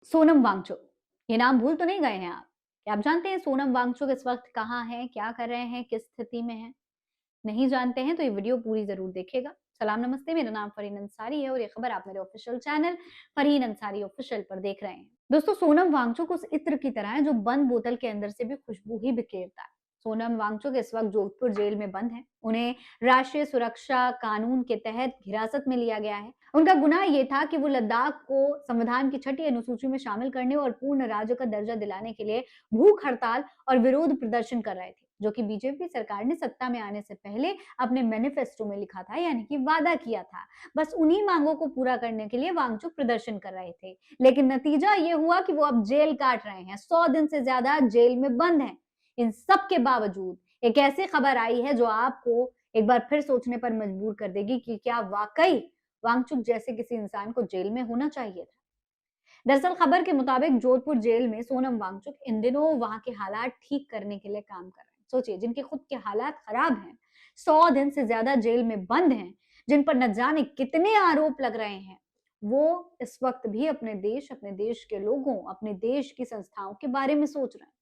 सोनम वांगचुक, ये नाम भूल तो नहीं गए हैं आप? क्या आप जानते हैं सोनम वांगचुक इस वक्त कहाँ हैं, क्या कर रहे हैं, किस स्थिति में हैं? नहीं जानते हैं तो ये वीडियो पूरी जरूर देखिएगा। सलाम नमस्ते, मेरा नाम फरहीन अंसारी है और ये खबर आप मेरे official channel Farheen Ansari official पर देख रहे हैं। दोस्तों, सोनम वांगचुक उस इत्र की तरह है जो बंद बोतल के अंदर से भी खुशबू ही बिखेरता है। सोनम वांगचुक इस वक्त जोधपुर जेल में बंद है। उन्हें राष्ट्रीय सुरक्षा कानून के तहत हिरासत में लिया गया है। उनका गुनाह ये था कि वो लद्दाख को संविधान की छठी अनुसूची में शामिल करने और पूर्ण राज्य का दर्जा दिलाने के लिए भूख हड़ताल और विरोध प्रदर्शन कर रहे थे, जो कि बीजेपी सरकार ने सत्ता में आने से पहले अपने मैनिफेस्टो में लिखा था, यानी कि वादा किया था। बस उन्हीं मांगों को पूरा करने के लिए वांगचुक प्रदर्शन कर रहे थे। लेकिन नतीजा ये हुआ कि वो अब जेल काट रहे हैं, 100 दिन से ज्यादा जेल में बंद हैं। इन सब के बावजूद एक ऐसी खबर आई है जो आपको एक बार फिर सोचने पर मजबूर कर देगी कि क्या वाकई वांगचुक जैसे किसी इंसान को जेल में होना चाहिए था। दरअसल खबर के मुताबिक जोधपुर जेल में सोनम वांगचुक इन दिनों वहां के हालात ठीक करने के लिए काम कर रहे हैं। सोचिए, जिनके खुद के हालात खराब हैं, 100 दिन से ज्यादा जेल में बंद हैं, जिन पर न जाने कितने आरोप लग रहे हैं, वो इस वक्त भी अपने देश के लोगों, अपने देश की संस्थाओं के बारे में सोच रहे हैं।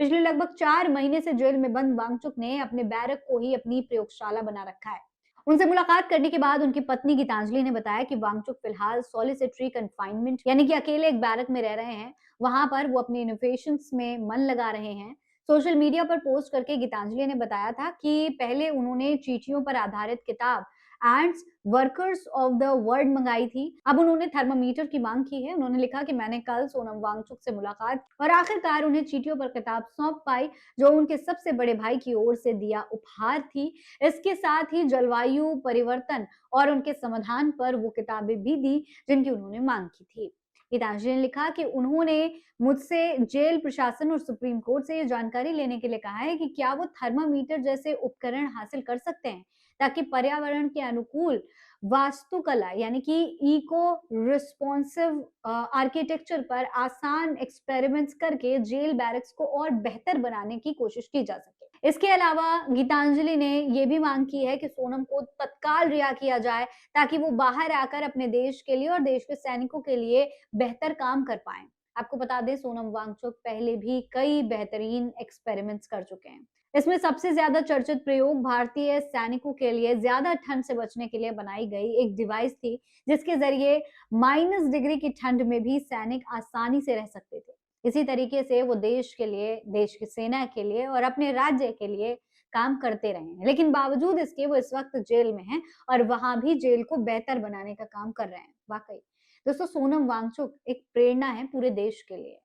पिछले लगभग 4 महीने से जेल में बंद वांगचुक ने अपने बैरक को ही अपनी प्रयोगशाला बना रखा है। उनसे मुलाकात करने के बाद उनकी पत्नी गीतांजलि ने बताया कि वांगचुक फिलहाल सॉलिसिटरी कंफाइनमेंट यानी कि अकेले एक बैरक में रह रहे हैं। वहां पर वो अपने इनोवेशंस में मन लगा रहे हैं। सोशल मीडिया पर पोस्ट करके गीतांजलि ने बताया था कि पहले उन्होंने चींटियों पर आधारित किताब ends workers of the world मंगाई थी। अब उन्होंने थर्मामीटर की मांग की है। उन्होंने लिखा कि मैंने कल सोनम वांगचुक से मुलाकात और आखिरकार उन्हें चींटियों पर किताब सौंप पाई, जो उनके सबसे बड़े भाई की ओर से दिया उपहार थी। इसके साथ ही जलवायु परिवर्तन और उनके समाधान पर वो किताबें भी दी जिनकी उन्होंने मांग की थी। गीतांजलि ने लिखा कि उन्होंने मुझसे जेल प्रशासन और सुप्रीम कोर्ट से ये जानकारी लेने के लिए कहा है कि क्या वो थर्मामीटर जैसे उपकरण हासिल कर सकते हैं, ताकि पर्यावरण के अनुकूल वास्तुकला यानी कि इको रिस्पॉन्सिव आर्किटेक्चर पर आसान एक्सपेरिमेंट्स करके जेल बैरक्स को और बेहतर बनाने की कोशिश की जा सके। इसके अलावा गीतांजलि ने यह भी मांग की है कि सोनम को तत्काल रिहा किया जाए, ताकि वो बाहर आकर अपने देश के लिए और देश के सैनिकों के लिए बेहतर काम कर पाए। आपको बता दें, सोनम वांगचुक पहले भी कई बेहतरीन एक्सपेरिमेंट्स कर चुके हैं। इसमें सबसे ज्यादा चर्चित प्रयोग भारतीय सैनिकों के लिए ज्यादा ठंड से बचने के लिए बनाई गई एक डिवाइस थी, जिसके जरिए -डिग्री की ठंड में भी सैनिक आसानी से रह सकते थे। इसी तरीके से वो देश के लिए, देश की सेना के लिए और अपने राज्य के लिए काम करते रहे हैं। लेकिन बावजूद इसके वो इस वक्त जेल में हैं और वहां भी जेल को बेहतर बनाने का काम कर रहे हैं। वाकई दोस्तों, सोनम वांगचुक एक प्रेरणा है पूरे देश के लिए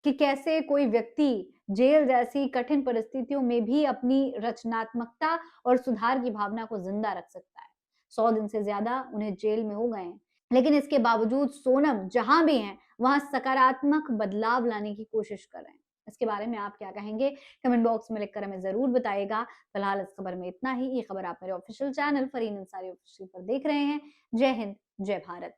कि कैसे कोई व्यक्ति जेल जैसी कठिन परिस्थितियों में भी अपनी रचनात्मकता और सुधार की भावना को जिंदा रख सकता है। 100 दिन से ज्यादा उन्हें जेल में हो गए हैं, लेकिन इसके बावजूद सोनम जहां भी हैं, वहां सकारात्मक बदलाव लाने की कोशिश कर रहे हैं। इसके बारे में आप क्या कहेंगे? कमेंट बॉक्स में लिखकर हमें जरूर बताइएगा। फिलहाल इस खबर में इतना ही। ये खबर आप मेरे official channel Farheen Ansari official पर देख रहे हैं। जय हिंद, जय भारत।